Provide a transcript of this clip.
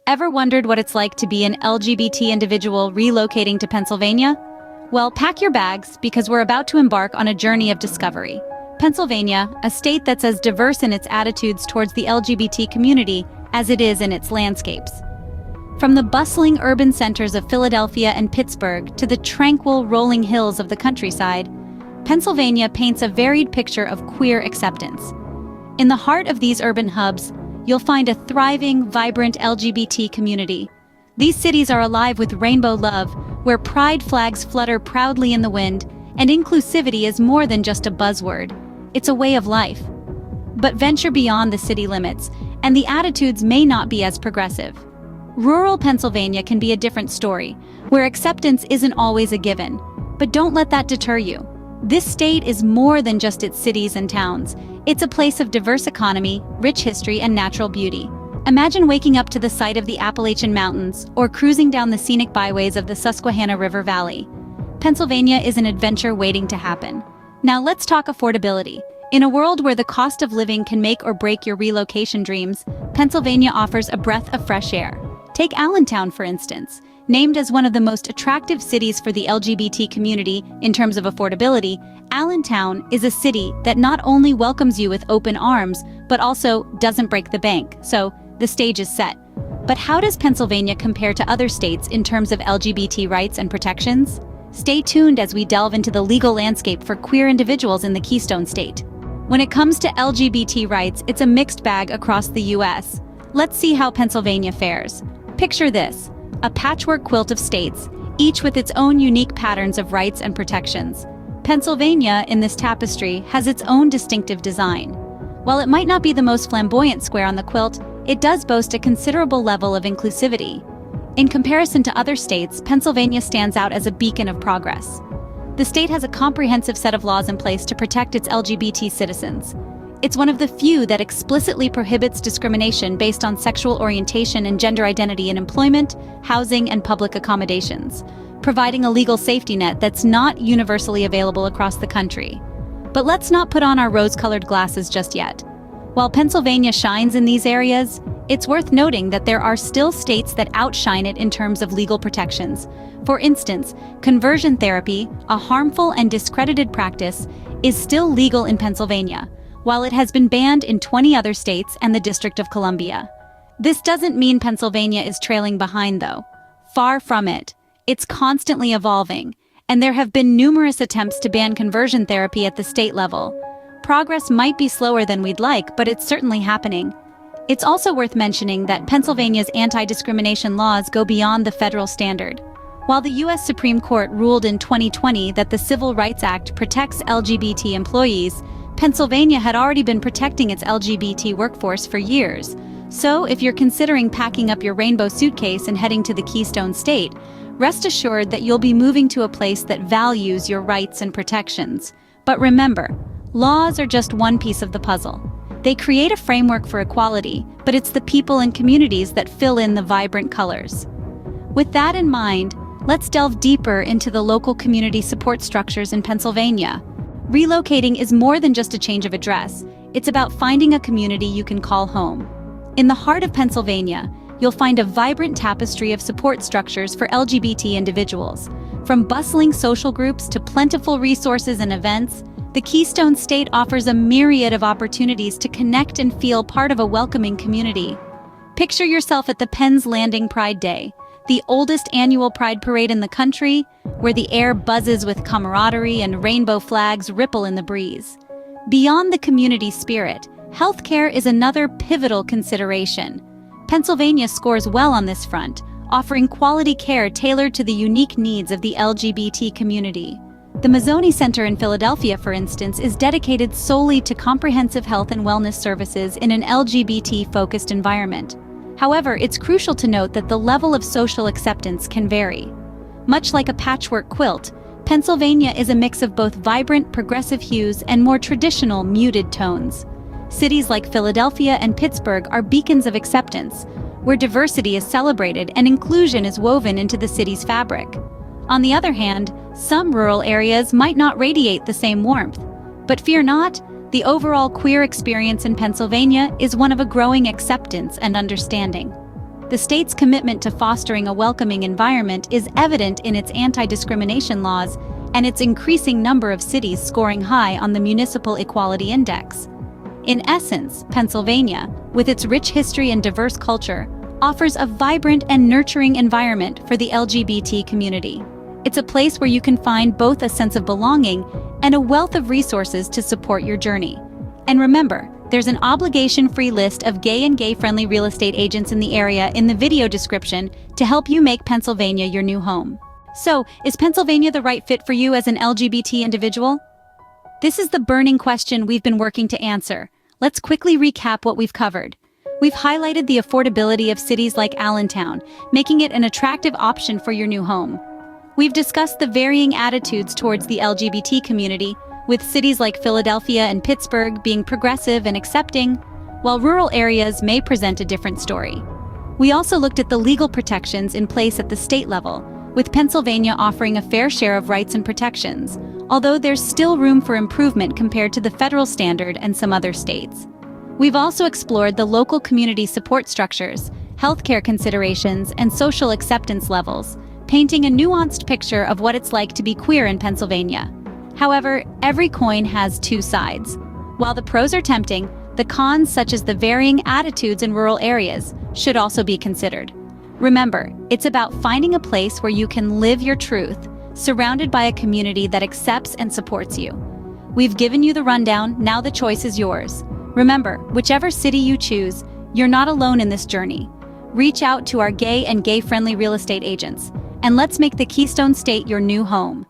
Ever wondered what it's like to be an LGBT individual relocating to Pennsylvania? Well, pack your bags because we're about to embark on a journey of discovery. Pennsylvania, a state that's as diverse in its attitudes towards the LGBT community as it is in its landscapes. From the bustling urban centers of Philadelphia and Pittsburgh to the tranquil rolling hills of the countryside, Pennsylvania paints a varied picture of queer acceptance. In the heart of these urban hubs, you'll find a thriving, vibrant LGBT community. These cities are alive with rainbow love, where pride flags flutter proudly in the wind, and inclusivity is more than just a buzzword. It's a way of life. But venture beyond the city limits, and the attitudes may not be as progressive. Rural Pennsylvania can be a different story, where acceptance isn't always a given. But don't let that deter you. This state is more than just its cities and towns. It's a place of diverse economy, rich history, and natural beauty. Imagine waking up to the sight of the Appalachian Mountains or cruising down the scenic byways of the Susquehanna River Valley. Pennsylvania is an adventure waiting to happen. Now let's talk affordability. In a world where the cost of living can make or break your relocation dreams, Pennsylvania offers a breath of fresh air. Take Allentown, for instance. Named as one of the most attractive cities for the LGBT community in terms of affordability, Allentown is a city that not only welcomes you with open arms, but also doesn't break the bank, so the stage is set. But how does Pennsylvania compare to other states in terms of LGBT rights and protections? Stay tuned as we delve into the legal landscape for queer individuals in the Keystone State. When it comes to LGBT rights, it's a mixed bag across the U.S. Let's see how Pennsylvania fares. Picture this. A patchwork quilt of states, each with its own unique patterns of rights and protections. Pennsylvania, in this tapestry, has its own distinctive design. While it might not be the most flamboyant square on the quilt, it does boast a considerable level of inclusivity. In comparison to other states, Pennsylvania stands out as a beacon of progress. The state has a comprehensive set of laws in place to protect its LGBT citizens. It's one of the few that explicitly prohibits discrimination based on sexual orientation and gender identity in employment, housing, and public accommodations, providing a legal safety net that's not universally available across the country. But let's not put on our rose-colored glasses just yet. While Pennsylvania shines in these areas, it's worth noting that there are still states that outshine it in terms of legal protections. For instance, conversion therapy, a harmful and discredited practice, is still legal in Pennsylvania, while it has been banned in 20 other states and the District of Columbia. This doesn't mean Pennsylvania is trailing behind, though. Far from it. It's constantly evolving, and there have been numerous attempts to ban conversion therapy at the state level. Progress might be slower than we'd like, but it's certainly happening. It's also worth mentioning that Pennsylvania's anti-discrimination laws go beyond the federal standard. While the U.S. Supreme Court ruled in 2020 that the Civil Rights Act protects LGBT employees, Pennsylvania had already been protecting its LGBT workforce for years. So, if you're considering packing up your rainbow suitcase and heading to the Keystone State, rest assured that you'll be moving to a place that values your rights and protections. But remember, laws are just one piece of the puzzle. They create a framework for equality, but it's the people and communities that fill in the vibrant colors. With that in mind, let's delve deeper into the local community support structures in Pennsylvania. Relocating is more than just a change of address. It's about finding a community you can call home. In the heart of Pennsylvania, you'll find a vibrant tapestry of support structures for LGBT individuals. From bustling social groups to plentiful resources and events, the Keystone State offers a myriad of opportunities to connect and feel part of a welcoming community. Picture yourself at the Penn's Landing Pride Day, the oldest annual pride parade in the country, where the air buzzes with camaraderie and rainbow flags ripple in the breeze. Beyond the community spirit, healthcare is another pivotal consideration. Pennsylvania scores well on this front, offering quality care tailored to the unique needs of the LGBT community. The Mazzoni Center in Philadelphia, for instance, is dedicated solely to comprehensive health and wellness services in an LGBT-focused environment. However, it's crucial to note that the level of social acceptance can vary. Much like a patchwork quilt, Pennsylvania is a mix of both vibrant, progressive hues and more traditional, muted tones. Cities like Philadelphia and Pittsburgh are beacons of acceptance, where diversity is celebrated and inclusion is woven into the city's fabric. On the other hand, some rural areas might not radiate the same warmth. But fear not, the overall queer experience in Pennsylvania is one of a growing acceptance and understanding. The state's commitment to fostering a welcoming environment is evident in its anti-discrimination laws and its increasing number of cities scoring high on the Municipal Equality Index. In essence, Pennsylvania, with its rich history and diverse culture, offers a vibrant and nurturing environment for the LGBT community. It's a place where you can find both a sense of belonging and a wealth of resources to support your journey. And remember, there's an obligation-free list of gay and gay-friendly real estate agents in the area in the video description to help you make Pennsylvania your new home. So, is Pennsylvania the right fit for you as an LGBT individual? This is the burning question we've been working to answer. Let's quickly recap what we've covered. We've highlighted the affordability of cities like Allentown, making it an attractive option for your new home. We've discussed the varying attitudes towards the LGBT community, with cities like Philadelphia and Pittsburgh being progressive and accepting, while rural areas may present a different story. We also looked at the legal protections in place at the state level, with Pennsylvania offering a fair share of rights and protections, although there's still room for improvement compared to the federal standard and some other states. We've also explored the local community support structures, healthcare considerations, and social acceptance levels, painting a nuanced picture of what it's like to be queer in Pennsylvania. However, every coin has two sides. While the pros are tempting, the cons, such as the varying attitudes in rural areas, should also be considered. Remember, it's about finding a place where you can live your truth, surrounded by a community that accepts and supports you. We've given you the rundown, now the choice is yours. Remember, whichever city you choose, you're not alone in this journey. Reach out to our gay and gay-friendly real estate agents, and let's make the Keystone State your new home.